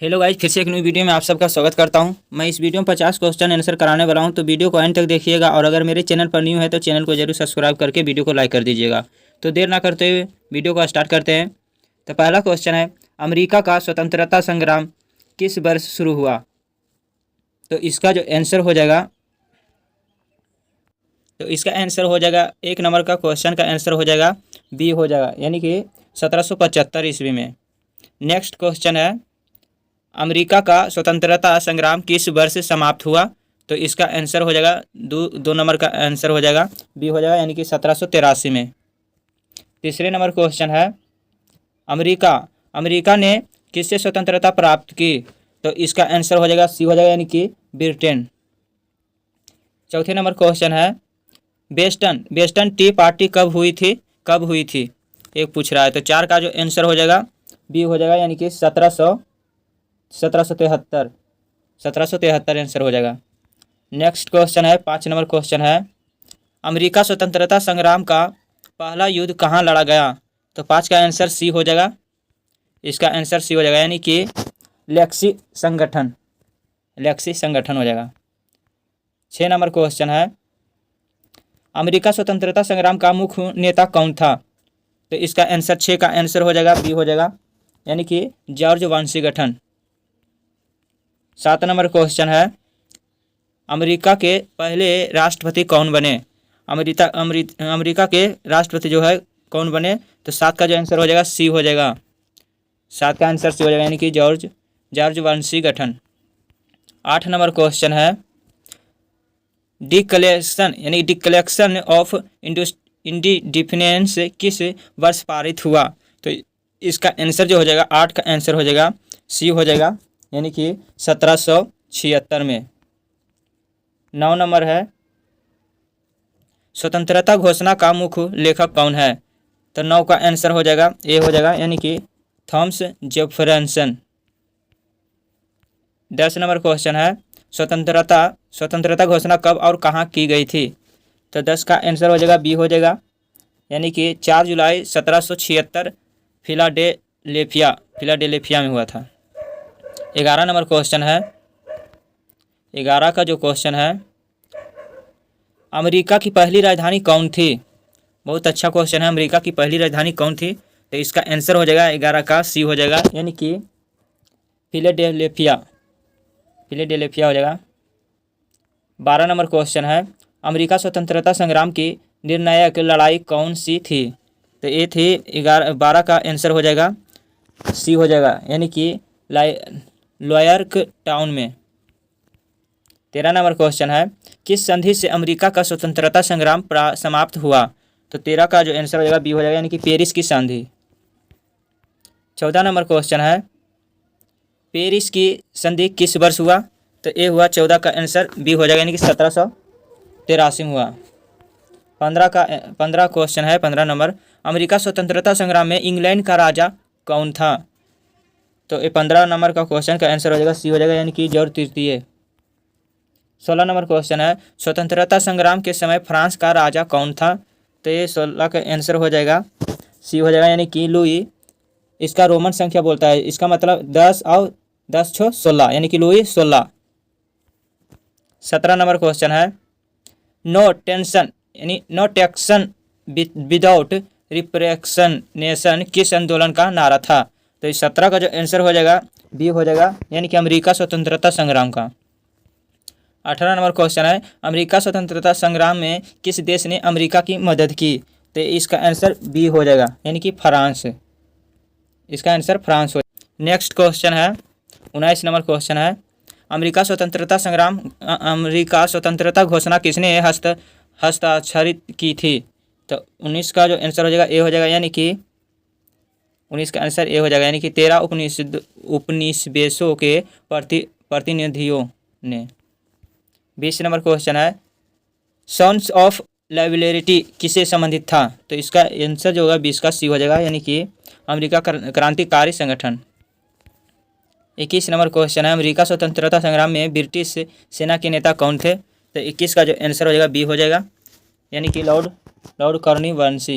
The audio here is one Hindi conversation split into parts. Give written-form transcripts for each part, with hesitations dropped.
हेलो गाइज, फिर से एक न्यू वीडियो में आप सबका स्वागत करता हूं। मैं इस वीडियो में 50 क्वेश्चन आंसर कराने वाला हूं, तो वीडियो को एंड तक देखिएगा। और अगर मेरे चैनल पर न्यू है तो चैनल को जरूर सब्सक्राइब करके वीडियो को लाइक कर दीजिएगा। तो देर ना करते हुए वीडियो को स्टार्ट करते हैं। तो पहला क्वेश्चन है, अमेरिका का स्वतंत्रता संग्राम किस वर्ष शुरू हुआ? तो इसका जो आंसर हो जाएगा, एक नंबर का क्वेश्चन का आंसर हो जाएगा बी हो जाएगा, यानी कि 1775 ईस्वी में। नेक्स्ट क्वेश्चन है, अमेरिका का स्वतंत्रता संग्राम किस वर्ष समाप्त हुआ? तो इसका आंसर हो जाएगा दो नंबर का आंसर हो जाएगा बी हो जाएगा, यानी कि 1783 में। तीसरे नंबर क्वेश्चन है, अमेरिका ने किससे स्वतंत्रता प्राप्त की? तो इसका आंसर हो जाएगा सी हो जाएगा, यानी कि ब्रिटेन। चौथे नंबर क्वेश्चन है, वेस्टर्न टी पार्टी कब हुई थी? एक पूछ रहा है, तो चार का जो आंसर हो जाएगा बी हो जाएगा, यानी कि 1773 आंसर हो जाएगा। नेक्स्ट क्वेश्चन है, 5 नंबर क्वेश्चन है, अमेरिका स्वतंत्रता संग्राम का पहला युद्ध कहाँ लड़ा गया? तो 5 का आंसर सी हो जाएगा, इसका आंसर सी हो जाएगा, यानी कि लेक्सी संगठन हो जाएगा। 6 नंबर क्वेश्चन है, अमेरिका स्वतंत्रता संग्राम का मुख्य नेता कौन था? तो इसका आंसर 6 का आंसर हो जाएगा बी हो जाएगा, यानी कि जॉर्ज वाशिंगटन। 7 नंबर क्वेश्चन है, अमेरिका के पहले राष्ट्रपति कौन बने? अमेरिका के राष्ट्रपति जो है कौन बने? तो 7 का जो आंसर हो जाएगा सी हो जाएगा, 7 का आंसर सी हो जाएगा, यानी कि जॉर्ज वाशिंगटन। 8 नंबर क्वेश्चन है, डिक्लेरेशन ऑफ इंडिपेंडेंस किस वर्ष पारित हुआ? तो इसका आंसर जो हो जाएगा 8 का आंसर हो जाएगा सी हो जाएगा, यानी कि 1776 में। 9 नंबर है, स्वतंत्रता घोषणा का मुख्य लेखक कौन है? तो 9 का आंसर हो जाएगा ए हो जाएगा, यानी कि थॉमस जेफरसन। 10 नंबर क्वेश्चन है, स्वतंत्रता घोषणा कब और कहाँ की गई थी? तो 10 का आंसर हो जाएगा बी हो जाएगा, यानी कि 4 जुलाई 1776 फिलाडेल्फिया में हुआ था। 11 नंबर क्वेश्चन है, 11 का जो क्वेश्चन है, अमेरिका की पहली राजधानी कौन थी? बहुत अच्छा क्वेश्चन है, अमेरिका की पहली राजधानी कौन थी? तो इसका आंसर हो जाएगा 11 का सी हो जाएगा, यानी कि फिलाडेल्फिया हो जाएगा। 12 नंबर क्वेश्चन है, अमेरिका स्वतंत्रता संग्राम की निर्णायक लड़ाई कौन सी थी? तो ये थी 12 का आंसर हो जाएगा सी हो जाएगा, यानी कि लॉयर्क टाउन में। 13 नंबर क्वेश्चन है, किस संधि से अमेरिका का स्वतंत्रता संग्राम समाप्त हुआ? तो 13 का जो आंसर हो जाएगा बी हो जाएगा, यानी कि पेरिस की संधि। 14 नंबर क्वेश्चन है, पेरिस की संधि किस वर्ष हुआ? तो ए हुआ 14 का आंसर बी हो जाएगा, यानी कि 1783 में हुआ। 15 क्वेश्चन है, 15 नंबर, अमेरिका स्वतंत्रता संग्राम में इंग्लैंड का राजा कौन था? तो ये 15 नंबर का क्वेश्चन का आंसर हो जाएगा सी हो जाएगा, यानी कि जॉर्ज तृतीय। 16 नंबर क्वेश्चन है, स्वतंत्रता संग्राम के समय फ्रांस का राजा कौन था? तो ये 16 का आंसर हो जाएगा सी हो जाएगा, यानी कि लुई। इसका रोमन संख्या बोलता है, इसका मतलब 10 और 10 छो 16, यानी कि लुई 16। 17 नंबर क्वेश्चन है, नो टैक्सन विदाउट रिप्रेक्शनेशन किस आंदोलन का नारा था? तो इस 17 का जो आंसर हो जाएगा बी हो जाएगा, यानी कि अमेरिका स्वतंत्रता संग्राम का। 18 नंबर क्वेश्चन है, अमेरिका स्वतंत्रता संग्राम में किस देश ने अमेरिका की मदद की? तो इसका आंसर बी हो जाएगा, यानी कि फ्रांस। इसका आंसर फ्रांस हो। नेक्स्ट क्वेश्चन है, 19 नंबर क्वेश्चन है, अमेरिका स्वतंत्रता घोषणा किसने हस्ताक्षरित की थी? तो 19 का जो आंसर हो जाएगा ए हो जाएगा, यानी कि 19 का आंसर ए हो जाएगा, यानी कि 13 उपनिवेशों के प्रतिनिधियों ने। 20 नंबर क्वेश्चन है, सॉन्स ऑफ लाइबिलिटी किससे संबंधित था? तो इसका आंसर जो होगा 20 का सी हो जाएगा, यानी कि अमेरिका क्रांतिकारी संगठन। 21 नंबर क्वेश्चन है, अमेरिका स्वतंत्रता संग्राम में ब्रिटिश सेना के नेता कौन थे? तो 21 का जो आंसर हो जाएगा बी हो जाएगा, यानी कि लॉर्ड कॉर्नवालिस।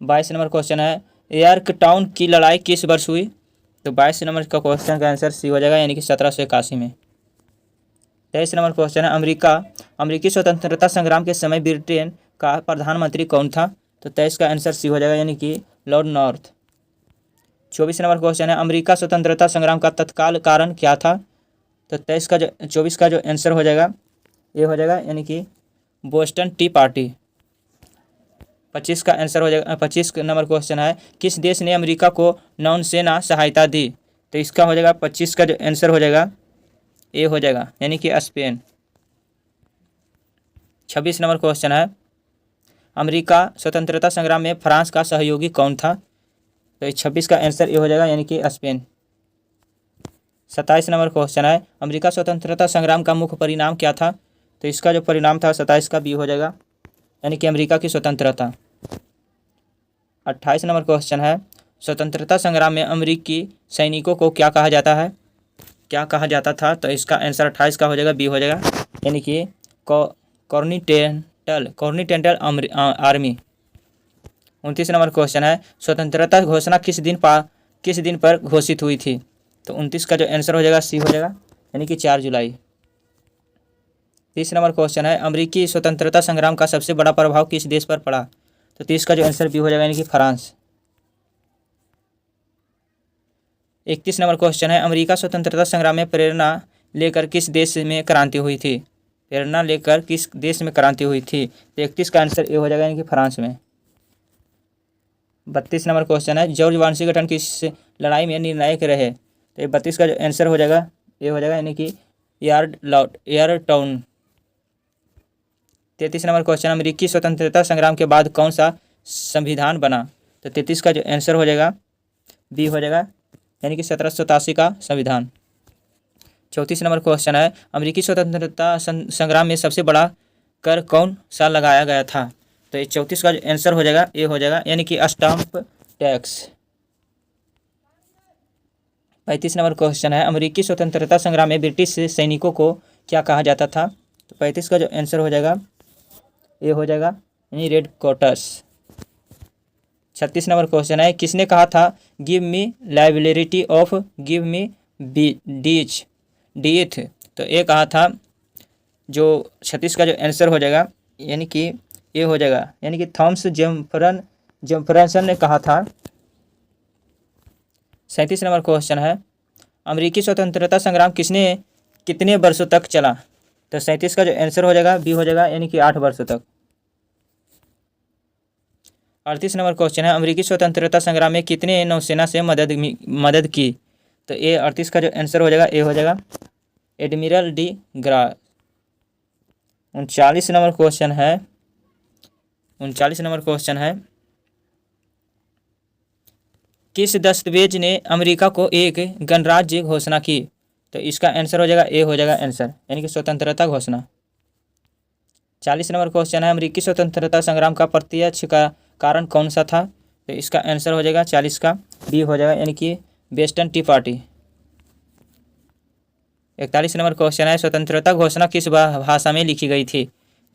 22 नंबर क्वेश्चन है, यॉर्कटाउन की लड़ाई किस वर्ष हुई? तो 22 नंबर का क्वेश्चन का आंसर सी हो जाएगा, यानी कि 1781 में। 23 नंबर क्वेश्चन है, अमेरिकी स्वतंत्रता संग्राम के समय ब्रिटेन का प्रधानमंत्री कौन था? तो 23 का आंसर सी हो जाएगा, यानी कि लॉर्ड नॉर्थ। 24 नंबर क्वेश्चन है, अमेरिका स्वतंत्रता संग्राम का तत्काल कारण क्या था? तो 24 का जो आंसर हो जाएगा ये हो जाएगा, यानी कि बोस्टन टी पार्टी। 25 का आंसर हो जाएगा। 25 नंबर क्वेश्चन है, किस देश ने अमेरिका को नौसेना सहायता दी? तो इसका हो जाएगा 25 का जो आंसर हो जाएगा ये हो जाएगा, यानी कि स्पेन। 26 नंबर क्वेश्चन है, अमेरिका स्वतंत्रता संग्राम में फ्रांस का सहयोगी कौन था? तो 26 का आंसर ये हो जाएगा, यानी कि स्पेन। 27 नंबर क्वेश्चन है, अमेरिका स्वतंत्रता संग्राम का मुख्य परिणाम क्या था? तो इसका जो परिणाम था 27 का बी हो जाएगा, यानी कि अमेरिका की स्वतंत्रता। 28 नंबर क्वेश्चन है, स्वतंत्रता संग्राम में अमेरिकी सैनिकों को क्या कहा जाता है, क्या कहा जाता था? तो इसका आंसर 28 का हो जाएगा, बी हो जाएगा, यानी कि कॉर्निटेंटल आर्मी। 29 नंबर क्वेश्चन है, स्वतंत्रता घोषणा किस दिन पर घोषित हुई थी? तो 29 का जो आंसर हो जाएगा सी हो जाएगा, यानी कि 4 जुलाई। 30 नंबर क्वेश्चन है, अमेरिकी स्वतंत्रता संग्राम का सबसे बड़ा प्रभाव किस देश पर पड़ा? तो 30 का जो आंसर बी हो जाएगा, यानी कि फ्रांस। 31 नंबर क्वेश्चन है, अमेरिका स्वतंत्रता संग्राम में प्रेरणा लेकर किस देश में क्रांति हुई थी? प्रेरणा लेकर किस देश में क्रांति हुई थी? तो 31 का आंसर ये हो जाएगा, यानी कि फ्रांस में। 32 नंबर क्वेश्चन है, जॉर्ज वाशिंगटन किस लड़ाई में निर्णायक रहे? तो ये 32 का जो आंसर हो जाएगा ये हो जाएगा, यानी कि एयरटाउन। 33 नंबर क्वेश्चन, अमेरिकी स्वतंत्रता संग्राम के बाद कौन सा संविधान बना? तो 33 का जो आंसर हो जाएगा बी हो जाएगा, यानी कि 1787 का संविधान। 34 नंबर क्वेश्चन है, अमेरिकी स्वतंत्रता संग्राम में सबसे बड़ा कर कौन सा लगाया गया था? तो ये 34 का जो आंसर हो जाएगा ये हो जाएगा, यानी कि स्टाम्प टैक्स। 35 नंबर क्वेश्चन है, अमेरिकी स्वतंत्रता संग्राम में ब्रिटिश सैनिकों को क्या कहा जाता था? तो 35 का जो आंसर हो जाएगा ये हो जाएगा, यानी रेड कोटर्स। 36 नंबर क्वेश्चन है, किसने कहा था give me liability of give me death? तो ये कहा था, जो 36 का जो आंसर हो जाएगा, यानी कि ये हो जाएगा, यानी कि थॉमस जेफरसन ने कहा था। 37 नंबर क्वेश्चन है, अमेरिकी स्वतंत्रता संग्राम कितने वर्षों तक चला? तो 37 का जो आंसर हो जाएगा बी हो जाएगा, यानी कि 8 वर्षों तक। 38 नंबर क्वेश्चन है, अमेरिकी स्वतंत्रता संग्राम में कितने नौसेना से मदद की? तो ये 38 का जो आंसर हो जाएगा ये हो जाएगा, admiral D grass. 39 number question है, किस दस्तावेज ने अमेरिका को एक गणराज्य घोषणा की? तो इसका आंसर हो जाएगा ए हो जाएगा आंसर, यानी कि स्वतंत्रता घोषणा। 40 नंबर क्वेश्चन है, अमेरिकी स्वतंत्रता संग्राम का प्रत्यक्ष का कारण कौन सा था? तो इसका आंसर हो जाएगा 40 का बी हो जाएगा, यानी कि Boston T party. 41 number question है, स्वतंत्रता घोषणा किस भाषा में लिखी गई थी?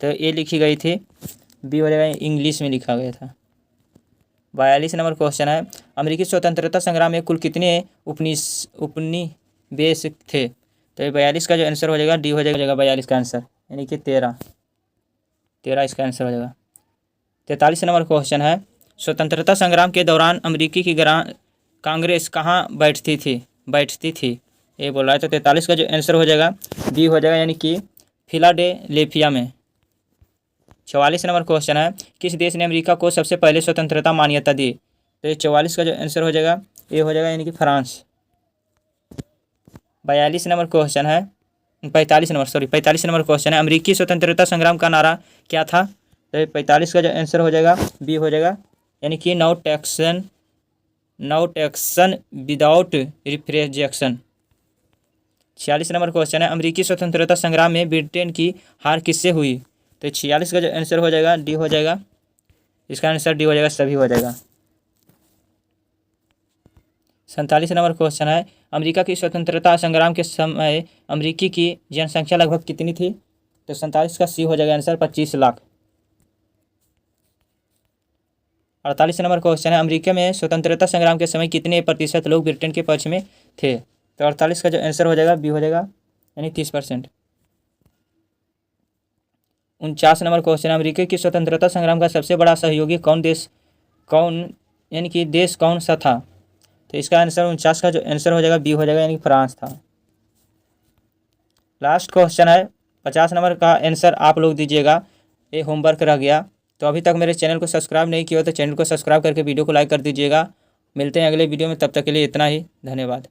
तो ये लिखी गई थी बी हो जाएगा, इंग्लिश में लिखा गया था। 42 नंबर क्वेश्चन है, अमेरिकी स्वतंत्रता संग्राम में कुल कितने उपनिवेश थे? तो 42 का जो आंसर हो जाएगा डी हो जाएगा, 42 का आंसर, यानी कि 13 इसका आंसर हो जाएगा। 43 नंबर क्वेश्चन है, स्वतंत्रता संग्राम के दौरान अमेरिकी की कांग्रेस कहाँ बैठती थी? ये बोल रहा है। तो 43 का जो आंसर हो जाएगा बी हो जाएगा, यानी कि फिलाडेल्फिया में। 44 नंबर क्वेश्चन है, किस देश ने अमेरिका को सबसे पहले स्वतंत्रता मान्यता दी? तो ये 44 का जो आंसर हो जाएगा ये हो जाएगा, यानी कि फ्रांस। 45 नंबर क्वेश्चन है, अमेरिकी स्वतंत्रता संग्राम का नारा क्या था? तो 45 का जो आंसर हो जाएगा बी हो जाएगा, यानी कि no taxation without representation. 46 number question है, अमेरिकी स्वतंत्रता संग्राम में ब्रिटेन की हार किससे हुई? तो 46 का जो आंसर हो जाएगा डी हो जाएगा, इसका आंसर डी हो जाएगा, सभी हो जाएगा। 47 नंबर क्वेश्चन है, अमेरिका की स्वतंत्रता संग्राम के समय अमेरिकी की जनसंख्या लगभग कितनी थी? तो 47 का सी हो जाएगा आंसर, 25 लाख। 48 नंबर क्वेश्चन है, अमेरिका में स्वतंत्रता संग्राम के समय कितने प्रतिशत लोग ब्रिटेन के पक्ष में थे? तो 48 का जो आंसर हो जाएगा बी हो जाएगा, यानी 30%। 49 नंबर क्वेश्चन है, अमेरिका की स्वतंत्रता संग्राम का सबसे बड़ा सहयोगी यानी कि देश कौन सा था? तो इसका आंसर 49 का जो आंसर हो जाएगा बी हो जाएगा, यानी फ्रांस था। लास्ट क्वेश्चन है, 50 नंबर का आंसर आप लोग दीजिएगा, ये होमवर्क रह गया। तो अभी तक मेरे चैनल को सब्सक्राइब नहीं किया तो चैनल को सब्सक्राइब करके वीडियो को लाइक कर दीजिएगा। मिलते हैं अगले वीडियो में, तब तक के लिए इतना ही, धन्यवाद।